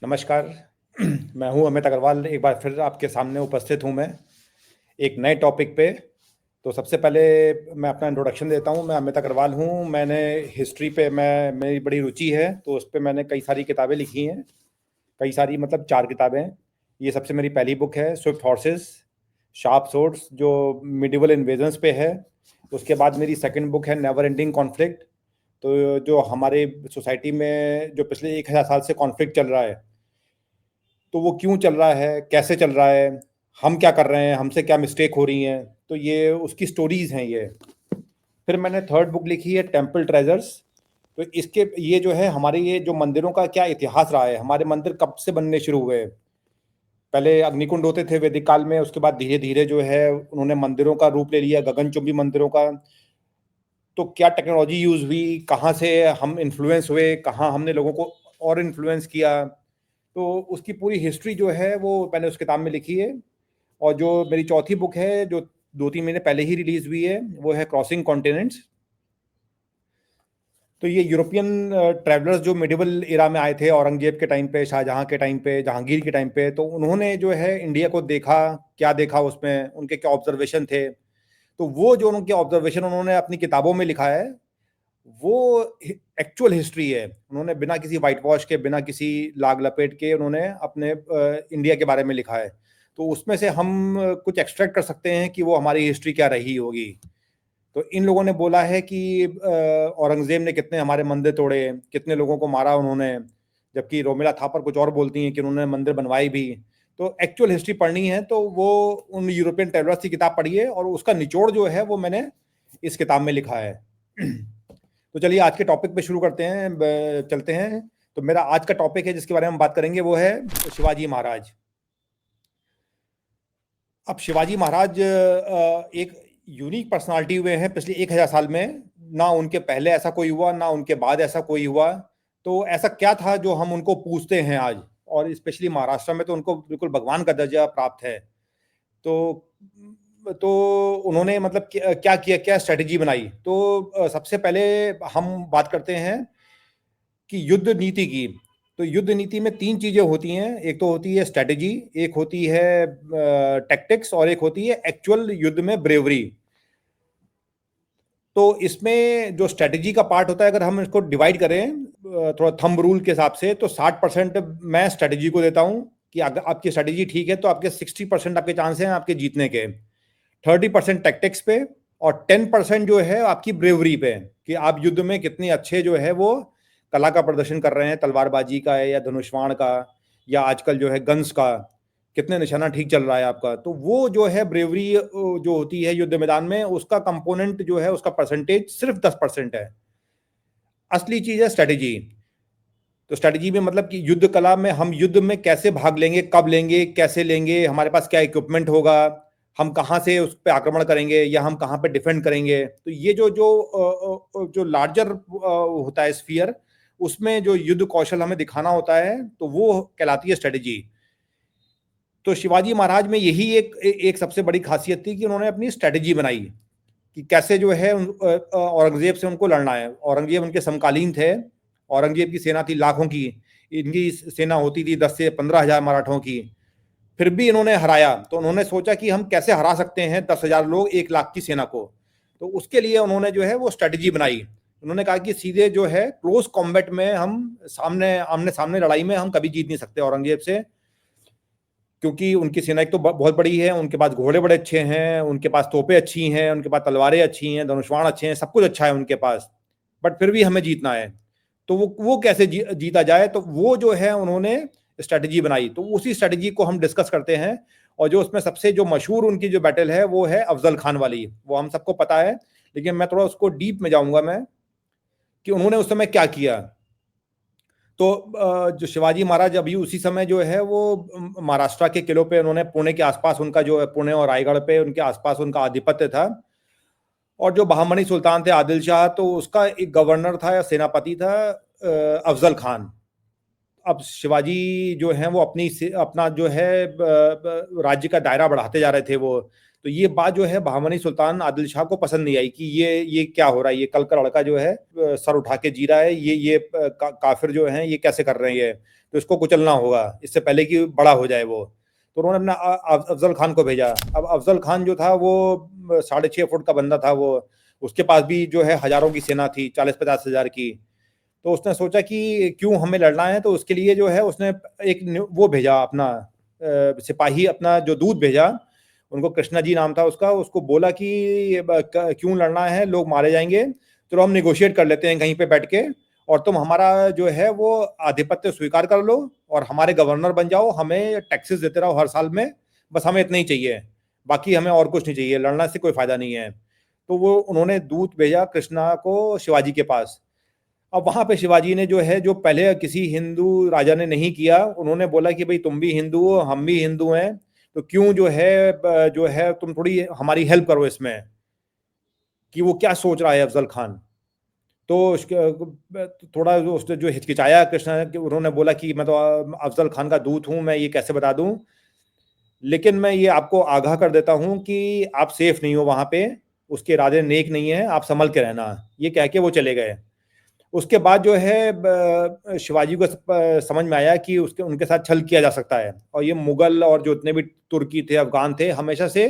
नमस्कार। मैं हूँ अमित अग्रवाल, एक बार फिर आपके सामने उपस्थित हूँ मैं एक नए टॉपिक पे। तो सबसे पहले मैं अपना इंट्रोडक्शन देता हूँ। मैं अमित अग्रवाल हूँ। मैंने हिस्ट्री पे मेरी बड़ी रुचि है, तो उस पे मैंने कई सारी किताबें लिखी हैं। कई सारी मतलब 4 किताबें। ये सबसे मेरी पहली बुक है स्विफ्ट हॉर्सेस शार्प सोर्ड्स, जो मिडिवल इन्वेजन्स पे है। उसके बाद मेरी सेकंड बुक है नेवर एंडिंग कॉन्फ्लिक्ट। तो जो हमारे सोसाइटी में जो पिछले 1000 साल से कॉन्फ्लिक्ट चल रहा है, तो वो क्यों चल रहा है, कैसे चल रहा है, हम क्या कर रहे हैं, हमसे क्या मिस्टेक हो रही हैं, तो ये उसकी स्टोरीज हैं ये। फिर मैंने थर्ड बुक लिखी है टेम्पल ट्रेजर्स। तो इसके ये जो है हमारे ये जो मंदिरों का क्या इतिहास रहा है, हमारे मंदिर कब से बनने शुरू हुए। पहले अग्निकुंड होते थे वैदिक काल में, उसके बाद धीरे धीरे जो है उन्होंने मंदिरों का रूप ले लिया, गगनचुंबी मंदिरों का। तो क्या टेक्नोलॉजी यूज हुई, कहाँ से हम इन्फ्लुएंस हुए, कहाँ हमने लोगों को और इन्फ्लुएंस किया, तो उसकी पूरी हिस्ट्री जो है वो मैंने उस किताब में लिखी है। और जो मेरी चौथी बुक है, जो 2-3 महीने पहले ही रिलीज हुई है, वो है क्रॉसिंग कॉन्टिनेंट्स। तो ये यूरोपियन ट्रैवलर्स जो मिडिवल एरा में आए थे, औरंगजेब के टाइम पे, शाहजहां के टाइम पे, जहांगीर के टाइम पे, तो उन्होंने जो है इंडिया को देखा। क्या देखा उसमें, उनके क्या ऑब्जर्वेशन थे, तो वो जो उनके ऑब्जर्वेशन उन्होंने अपनी किताबों में लिखा है, वो एक्चुअल हिस्ट्री है। उन्होंने बिना किसी वाइट वॉश के, बिना किसी लाग लपेट के उन्होंने अपने इंडिया के बारे में लिखा है। तो उसमें से हम कुछ एक्सट्रैक्ट कर सकते हैं कि वो हमारी हिस्ट्री क्या रही होगी। तो इन लोगों ने बोला है कि औरंगजेब ने कितने हमारे मंदिर तोड़े, कितने लोगों को मारा उन्होंने, जबकि रोमिला थापर कुछ और बोलती हैं कि उन्होंने मंदिर बनवाए भी। तो एक्चुअल हिस्ट्री पढ़नी है तो वो उन यूरोपियन ट्रेवलर्स की किताब पढ़िए, और उसका निचोड़ जो है वो मैंने इस किताब में लिखा है। तो चलिए आज के टॉपिक पे शुरू करते हैं, चलते हैं। तो मेरा आज का टॉपिक है जिसके बारे में हम बात करेंगे, वो है शिवाजी महाराज। अब शिवाजी महाराज एक यूनिक पर्सनालिटी हुए हैं पिछले 1000 साल में। ना उनके पहले ऐसा कोई हुआ, ना उनके बाद ऐसा कोई हुआ। तो ऐसा क्या था जो हम उनको पूछते हैं आज, और स्पेशली महाराष्ट्र में तो उनको बिल्कुल भगवान का दर्जा प्राप्त है। तो तो उन्होंने मतलब क्या किया, क्या स्ट्रेटेजी बनाई। तो सबसे पहले हम बात करते हैं कि युद्ध नीति की। तो युद्ध नीति में 3 चीजें होती हैं। एक तो होती है स्ट्रेटेजी, एक होती है टैक्टिक्स, और एक होती है एक्चुअल युद्ध में ब्रेवरी। तो इसमें जो स्ट्रेटेजी का पार्ट होता है, अगर हम इसको डिवाइड करें थोड़ा थंब रूल के हिसाब से, तो 60% मैं स्ट्रेटेजी को देता हूं कि अगर आपकी स्ट्रेटेजी ठीक है तो आपके 60% आपके चांस हैं आपके जीतने के। 30% टैक्टिक्स पे, और 10% जो है आपकी ब्रेवरी पे, कि आप युद्ध में कितने अच्छे जो है वो कला का प्रदर्शन कर रहे हैं, तलवारबाजी का है या धनुष्वाण का, या आजकल जो है गन्स का, कितने निशाना ठीक चल रहा है आपका। तो वो जो है ब्रेवरी जो होती है युद्ध मैदान में, उसका कंपोनेंट जो है, उसका परसेंटेज सिर्फ 10% है। असली चीज है स्ट्रेटेजी। तो स्ट्रेटेजी में मतलब कि युद्ध कला में हम युद्ध में कैसे भाग लेंगे, कब लेंगे, कैसे लेंगे, हमारे पास क्या इक्विपमेंट होगा, हम कहाँ से उस पर आक्रमण करेंगे, या हम कहाँ पे डिफेंड करेंगे। तो ये जो जो जो लार्जर होता है स्फीयर, उसमें जो युद्ध कौशल हमें दिखाना होता है, तो वो कहलाती है स्ट्रेटेजी। तो शिवाजी महाराज में यही एक सबसे बड़ी खासियत थी कि उन्होंने अपनी स्ट्रेटेजी बनाई कि कैसे जो है औरंगजेब से उनको लड़ना है। औरंगजेब उनके समकालीन थे। औरंगजेब की सेना थी लाखों की, इनकी सेना होती थी 10 से 15 हजार मराठों की। फिर भी इन्होंने हराया, तो उन्होंने सोचा कि हम कैसे हरा सकते हैं 10,000 लोग 1 लाख की सेना को। तो उसके लिए उन्होंने जो है वो स्ट्रेटेजी बनाई। उन्होंने कहा कि सीधे जो है क्लोज कॉम्बैट में हम सामने आमने सामने लड़ाई में हम कभी जीत नहीं सकते औरंगजेब से, क्योंकि उनकी सेना एक तो बहुत बड़ी है, उनके पास घोड़े बड़े अच्छे हैं, उनके पास तोपें अच्छी हैं, उनके पास तलवारें अच्छी हैं, धनुष्वाण अच्छे हैं, सब कुछ अच्छा है उनके पास। बट फिर भी हमें जीतना है। तो वो कैसे जीता जाए, तो वो जो है उन्होंने स्ट्रेटेजी बनाई। तो उसी स्ट्रेटेजी को हम डिस्कस करते हैं। और जो उसमें सबसे जो मशहूर उनकी जो बैटल है, वो है अफजल खान वाली। वो हम सबको पता है, लेकिन मैं थोड़ा उसको डीप में जाऊंगा मैं, कि उन्होंने उस समय क्या किया। तो जो शिवाजी महाराज अभी उसी समय जो है वो महाराष्ट्र के किलों पे, उन्होंने पुणे के आसपास उनका जो है, पुणे और रायगढ़ पे उनके आसपास उनका आधिपत्य था। और जो बहामनी सुल्तान थे आदिल शाह, तो उसका एक गवर्नर था या सेनापति था अफजल खान। अब शिवाजी जो है वो अपना जो है राज्य का दायरा बढ़ाते जा रहे थे वो। तो ये बात जो है बहमनी सुल्तान आदिल शाह को पसंद नहीं आई कि ये क्या हो रहा है, ये कल का लड़का जो है सर उठा के जी रहा है, ये काफिर जो हैं ये कैसे कर रहे हैं, ये तो इसको कुचलना होगा इससे पहले कि बड़ा हो जाए वो। तो उन्होंने अपना अफजल खान को भेजा। अब अफजल खान जो था वो 6.5 फुट का बंदा था, वो उसके पास भी जो है हजारों की सेना थी, 40-50 हजार की। तो उसने सोचा कि क्यों हमें लड़ना है, तो उसके लिए जो है उसने एक वो भेजा अपना सिपाही, अपना जो दूत भेजा, उनको कृष्णा जी नाम था उसका, उसको बोला कि क्यों लड़ना है, लोग मारे जाएंगे, चलो हम निगोशिएट कर लेते हैं कहीं पे बैठ के, और तुम हमारा जो है वो आधिपत्य स्वीकार कर लो और हमारे गवर्नर बन जाओ, हमें टैक्सेस देते रहो हर साल में, बस हमें इतना ही चाहिए, बाकी हमें और कुछ नहीं चाहिए, लड़ना से कोई फायदा नहीं है। तो वो उन्होंने दूत भेजा कृष्णा को शिवाजी के पास। अब वहां पे शिवाजी ने जो है, जो पहले किसी हिंदू राजा ने नहीं किया, उन्होंने बोला कि भाई तुम भी हिंदू हो, हम भी हिंदू हैं, तो क्यों जो है तुम थोड़ी हमारी हेल्प करो इसमें, कि वो क्या सोच रहा है अफजल खान। तो थोड़ा उसने जो हिचकिचाया कृष्णा, उन्होंने बोला कि मैं तो अफजल खान का दूत हूं, मैं ये कैसे बता दूं, लेकिन मैं ये आपको आगाह कर देता हूं कि आप सेफ नहीं हो वहां पे, उसके इरादे नेक नहीं है, आप संभल के रहना। ये कह के वो चले गए। उसके बाद जो है शिवाजी को समझ में आया कि उसके उनके साथ छल किया जा सकता है, और ये मुगल और जो इतने भी तुर्की थे, अफगान थे, हमेशा से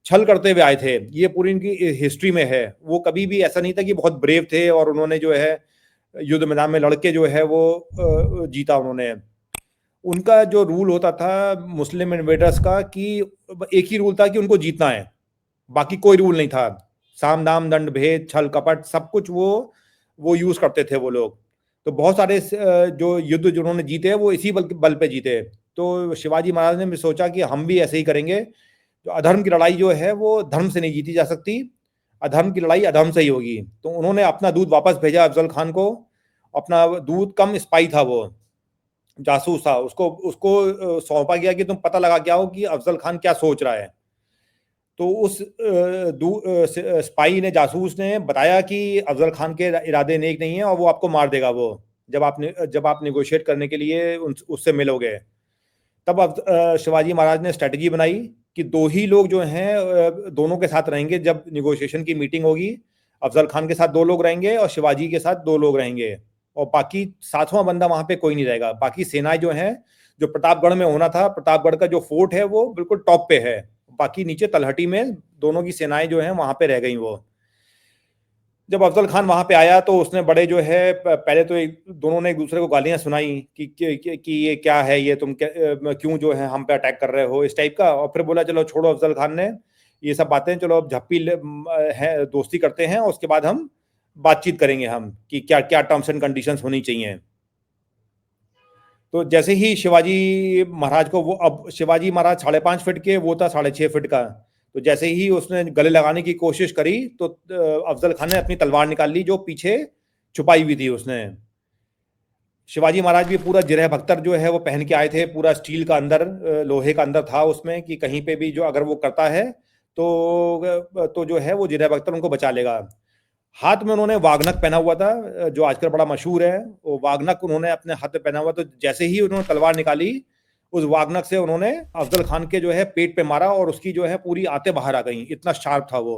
छल करते हुए आए थे, ये पूरी इनकी हिस्ट्री में है। वो कभी भी ऐसा नहीं था कि बहुत ब्रेव थे और उन्होंने जो है युद्ध मैदान में लड़के जो है वो जीता उन्होंने। उनका जो रूल होता था मुस्लिम इन्वेडर्स का, कि एक ही रूल था कि उनको जीतना है, बाकी कोई रूल नहीं था। साम दाम दंड भेद छल कपट सब कुछ वो यूज करते थे वो लोग। तो बहुत सारे जो युद्ध जिन्होंने जीते वो इसी बल पे जीते। तो शिवाजी महाराज ने भी सोचा कि हम भी ऐसे ही करेंगे। तो अधर्म की लड़ाई जो है वो धर्म से नहीं जीती जा सकती, अधर्म की लड़ाई अधर्म से ही होगी। तो उन्होंने अपना दूध वापस भेजा अफजल खान को। अपना दूध कम स्पाई था, वो जासूस था, उसको उसको सौंपा गया कि तुम पता लगा के आओ कि अफजल खान क्या सोच रहा है। तो उस स्पाई ने, जासूस ने बताया कि अफजल खान के इरादे नेक नहीं है और वो आपको मार देगा, वो जब आप निगोशिएट करने के लिए उससे मिलोगे। तब अब शिवाजी महाराज ने स्ट्रेटजी बनाई कि दो ही लोग जो हैं दोनों के साथ रहेंगे, जब निगोशिएशन की मीटिंग होगी अफजल खान के साथ 2 लोग रहेंगे और शिवाजी के साथ 2 लोग रहेंगे, और बाकी सातवां बंदा वहां पे कोई नहीं रहेगा। बाकी सेनाएं जो हैं, जो प्रतापगढ़ में होना था, प्रतापगढ़ का जो फोर्ट है वो बिल्कुल टॉप पे है, बाकी नीचे तलहटी में दोनों की सेनाएं जो हैं वहां पे रह गई। वो जब अफजल खान वहां पे आया तो उसने बड़े जो है पहले तो दोनों ने एक दूसरे को गालियां सुनाई कि ये क्या है, ये तुम क्यों जो है हम पे अटैक कर रहे हो, इस टाइप का। और फिर बोला चलो छोड़ो अफजल खान ने ये सब बातें, चलो अब है दोस्ती करते हैं और उसके बाद हम बातचीत करेंगे हम कि क्या क्या टर्म्स एंड कंडीशंस होनी चाहिए। तो जैसे ही शिवाजी महाराज को, वो अब शिवाजी महाराज 5.5 फीट के, वो था 6.5 फीट का, तो जैसे ही उसने गले लगाने की कोशिश करी तो अफजल खान ने अपनी तलवार निकाल ली जो पीछे छुपाई हुई थी उसने। शिवाजी महाराज भी पूरा जिरह बख्तर जो है वो पहन के आए थे, पूरा स्टील का अंदर, लोहे का अंदर था उसमें, कि कहीं पे भी जो अगर वो करता है तो जो है वो जिरह बख्तर उनको बचा लेगा। हाथ में उन्होंने वागनक पहना हुआ था, जो आजकल बड़ा मशहूर है, वो वागनक उन्होंने अपने हाथ में पहना हुआ। तो जैसे ही उन्होंने तलवार निकाली, उस वागनक से उन्होंने अफजल खान के जो है पेट पे मारा और उसकी जो है पूरी आंतें बाहर आ गई, इतना शार्प था वो।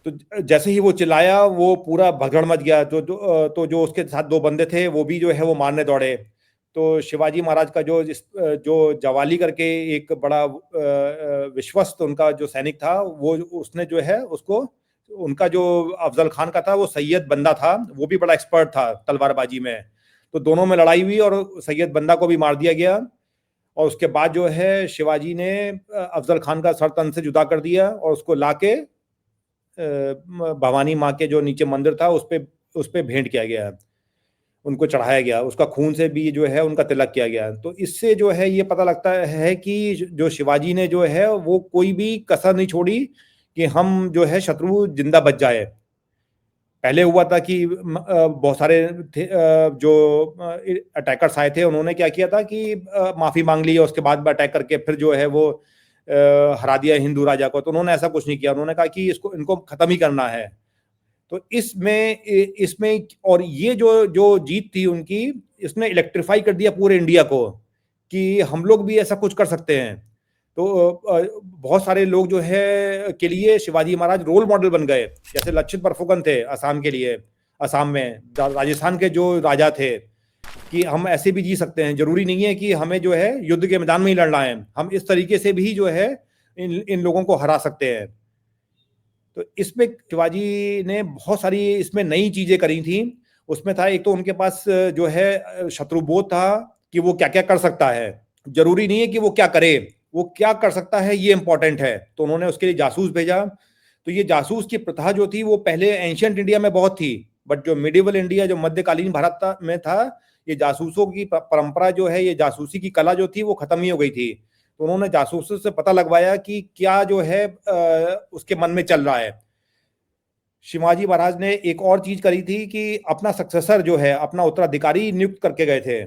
तो जैसे ही वो चिल्लाया वो पूरा भगदड़ मच गया। तो जो उसके साथ 2 बंदे थे वो भी जो है वो मारने दौड़े। तो शिवाजी महाराज का जो जवाली करके एक बड़ा विश्वस्त उनका जो सैनिक था, वो उसने जो है उसको, उनका जो अफजल खान का था वो सैयद बंदा था, वो भी बड़ा एक्सपर्ट था तलवारबाजी में। तो दोनों में लड़ाई हुई और सैयद बंदा को भी मार दिया गया। और उसके बाद जो है शिवाजी ने अफजल खान का सर तन से जुदा कर दिया और उसको लाके भवानी माँ के जो नीचे मंदिर था उस पे भेंट किया गया, उनको चढ़ाया गया, उसका खून से भी जो है उनका तिलक किया गया। तो इससे जो है ये पता लगता है कि जो शिवाजी ने जो है वो कोई भी कसर नहीं छोड़ी कि हम जो है शत्रु जिंदा बच जाए। पहले हुआ था कि बहुत सारे थे, जो अटैकर्स आए थे, उन्होंने क्या किया था कि माफी मांग ली और उसके बाद अटैक करके फिर जो है वो हरा दिया हिंदू राजा को। तो उन्होंने ऐसा कुछ नहीं किया, उन्होंने कहा कि इसको इनको खत्म ही करना है। तो इसमें और ये जो जो जीत थी उनकी, इसने इलेक्ट्रीफाई कर दिया पूरे इंडिया को कि हम लोग भी ऐसा कुछ कर सकते हैं। तो बहुत सारे लोग जो है के लिए शिवाजी महाराज रोल मॉडल बन गए। जैसे लक्षित बरफुकन थे असम के लिए, असम में राजस्थान के जो राजा थे, कि हम ऐसे भी जी सकते हैं, जरूरी नहीं है कि हमें जो है युद्ध के मैदान में ही लड़ना है, हम इस तरीके से भी जो है इन लोगों को हरा सकते हैं। तो इसमें शिवाजी ने बहुत सारी इसमें नई चीजें करी थी। उसमें था, एक तो उनके पास जो है शत्रुबोध था कि वो क्या क्या कर सकता है, जरूरी नहीं है कि वो क्या करे, वो क्या कर सकता है ये इंपॉर्टेंट है। तो उन्होंने उसके लिए जासूस भेजा। तो ये जासूस की प्रथा जो थी वो पहले एंशियंट इंडिया में बहुत थी, बट जो मिडिवल इंडिया, जो मध्यकालीन भारत में था, ये जासूसों की परंपरा जो है, ये जासूसी की कला जो थी वो खत्म ही हो गई थी। तो उन्होंने जासूसों से पता लगवाया कि क्या जो है उसके मन में चल रहा है। शिवाजी महाराज ने एक और चीज करी थी कि अपना सक्सेसर जो है, अपना उत्तराधिकारी नियुक्त करके गए थे।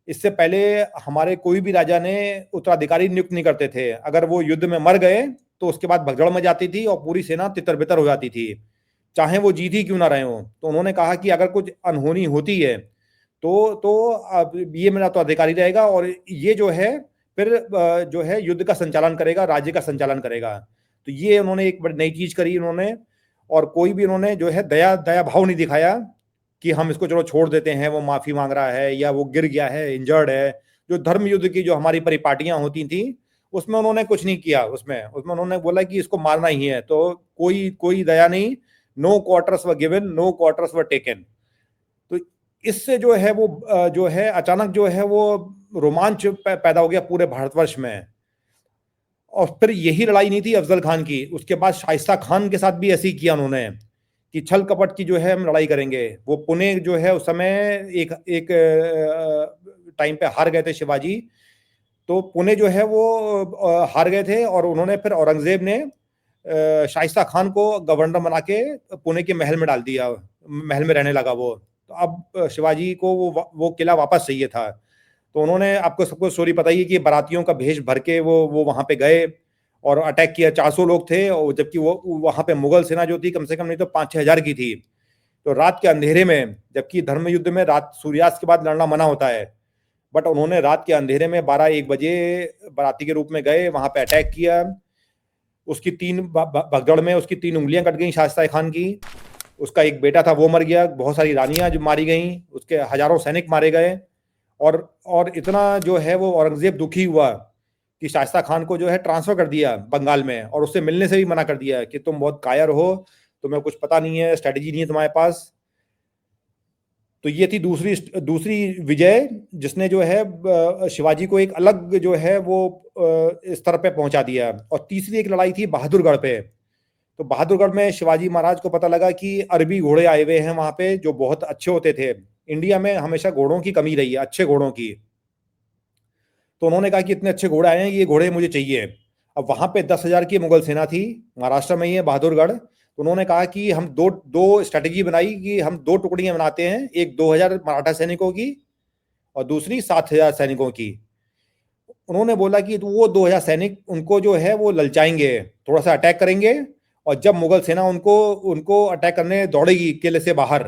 इससे पहले हमारे कोई भी राजा ने उत्तराधिकारी नियुक्त नहीं करते थे। अगर वो युद्ध में मर गए तो उसके बाद भगदड़ में जाती थी और पूरी सेना तितर बितर हो जाती थी, चाहे वो जीत ही क्यों ना रहे हो। तो उन्होंने कहा कि अगर कुछ अनहोनी होती है तो अब ये मेरा तो अधिकारी रहेगा, और ये जो है फिर जो है युद्ध का संचालन करेगा, राज्य का संचालन करेगा। तो ये उन्होंने एक बड़ी नई चीज करी उन्होंने। और कोई भी उन्होंने जो है दया दया भाव नहीं दिखाया कि हम इसको चलो छोड़ देते हैं, वो माफी मांग रहा है या वो गिर गया है, इंजर्ड है। जो धर्म युद्ध की जो हमारी परिपाटियां होती थी उसमें उन्होंने कुछ नहीं किया। उसमें उसमें उन्होंने बोला कि इसको मारना ही है, तो कोई कोई दया नहीं। No quarters were given, no quarters were taken. तो इससे जो है वो जो है अचानक जो है वो रोमांच पैदा हो गया पूरे भारतवर्ष में। और फिर यही लड़ाई नहीं थी अफजल खान की, उसके बाद शाइस्ता खान के साथ भी ऐसे ही किया उन्होंने कि छल कपट की जो है हम लड़ाई करेंगे। वो पुणे जो है उस समय एक एक टाइम पे हार गए थे शिवाजी। तो पुणे जो है वो हार गए थे, और उन्होंने फिर औरंगजेब ने शाइस्ता खान को गवर्नर बना के पुणे के महल में डाल दिया, महल में रहने लगा वो। तो अब शिवाजी को वो किला वापस चाहिए था। तो उन्होंने, आपको सबको स्टोरी पता ही है कि बारातियों का भेष भर के वो वहां पे गए और अटैक किया। 400 लोग थे, और जबकि वो वहां पे मुगल सेना जो थी कम से कम नहीं तो 5-6 हजार की थी। तो रात के अंधेरे में, जबकि धर्म युद्ध में रात सूर्यास्त के बाद लड़ना मना होता है, बट उन्होंने रात के अंधेरे में 12-1 बजे बाराती के रूप में गए, वहां पे अटैक किया। उसकी भगदड़ में उसकी 3 उंगलियां कट गई शाइस्ता खान की। उसका एक बेटा था वो मर गया, बहुत सारी रानियां जो मारी गई, उसके हजारों सैनिक मारे गए। और इतना जो है वो औरंगजेब दुखी हुआ कि शाइस्ता खान को जो है ट्रांसफर कर दिया बंगाल में, और उससे मिलने से भी मना कर दिया कि तुम बहुत कायर हो, तुम्हें कुछ पता नहीं है, स्ट्रेटेजी नहीं है तुम्हारे पास। तो ये थी दूसरी दूसरी विजय, जिसने जो है शिवाजी को एक अलग जो है वो स्तर पे पहुंचा दिया। और तीसरी एक लड़ाई थी बहादुरगढ़ पे। तो बहादुरगढ़ में शिवाजी महाराज को पता लगा कि अरबी घोड़े आए हुए हैं वहां पे, जो बहुत अच्छे होते थे। इंडिया में हमेशा घोड़ों की कमी रही है, अच्छे घोड़ों की। तो उन्होंने कहा कि इतने अच्छे घोड़े आए हैं, ये घोड़े मुझे चाहिए। अब वहां पे 10,000 की मुगल सेना थी, महाराष्ट्र में ही है बहादुरगढ़। तो उन्होंने कहा कि हम दो दो स्ट्रेटेजी बनाई कि हम 2 टुकड़ियां बनाते हैं, एक 2,000 मराठा सैनिकों की और दूसरी 7,000 सैनिकों की। उन्होंने बोला कि तो वो 2,000 सैनिक उनको जो है वो ललचाएंगे, थोड़ा सा अटैक करेंगे, और जब मुगल सेना उनको उनको अटैक करने दौड़ेगी किले से बाहर,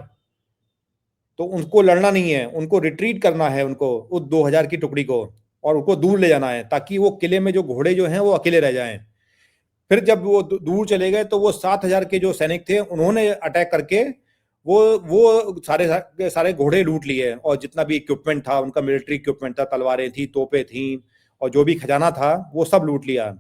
तो उनको लड़ना नहीं है, उनको रिट्रीट करना है, उनको उस 2,000 की टुकड़ी को, और उनको दूर ले जाना है, ताकि वो किले में जो घोड़े जो हैं वो अकेले रह जाएं। फिर जब वो दूर चले गए तो वो 7,000 के जो सैनिक थे उन्होंने अटैक करके वो सारे सारे घोड़े लूट लिए, और जितना भी इक्विपमेंट था उनका, मिलिट्री इक्विपमेंट था, तलवारें थी, तोपें थी, और जो भी खजाना था वो सब लूट लिया।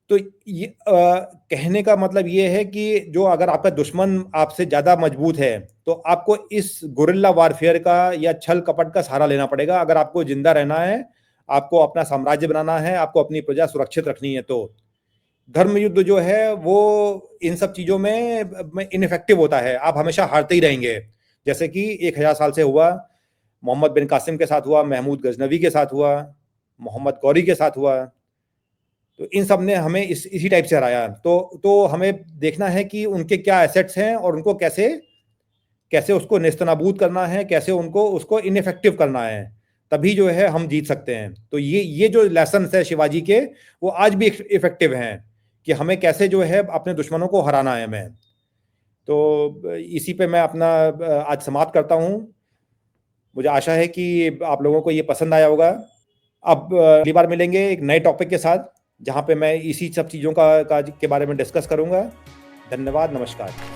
तो ये कहने का मतलब ये है कि जो अगर आपका दुश्मन आपसे ज्यादा मजबूत है तो आपको इस गुरिल्ला वारफेयर का या छल कपट का सहारा लेना पड़ेगा, अगर आपको जिंदा रहना है, आपको अपना साम्राज्य बनाना है, आपको अपनी प्रजा सुरक्षित रखनी है। तो धर्म युद्ध जो है वो इन सब चीजों में इनफेक्टिव होता है, आप हमेशा हारते ही रहेंगे। जैसे कि 1,000 साल से हुआ, मोहम्मद बिन कासिम के साथ हुआ, महमूद गजनवी के साथ हुआ, मोहम्मद गौरी के साथ हुआ। तो इन सब ने हमें इसी टाइप से हराया। तो हमें देखना है कि उनके क्या एसेट्स हैं, और उनको कैसे कैसे उसको नेस्तनाबूद करना है, कैसे उनको उसको इनफेक्टिव करना है, तभी जो है हम जीत सकते हैं। तो ये जो लेसन है शिवाजी के, वो आज भी इफेक्टिव हैं कि हमें कैसे जो है अपने दुश्मनों को हराना है हमें। तो इसी पे मैं अपना आज समाप्त करता हूँ। मुझे आशा है कि आप लोगों को ये पसंद आया होगा। अब अगली बार मिलेंगे एक नए टॉपिक के साथ, जहाँ पे मैं इसी सब चीज़ों के बारे में डिस्कस करूँगा। धन्यवाद, नमस्कार।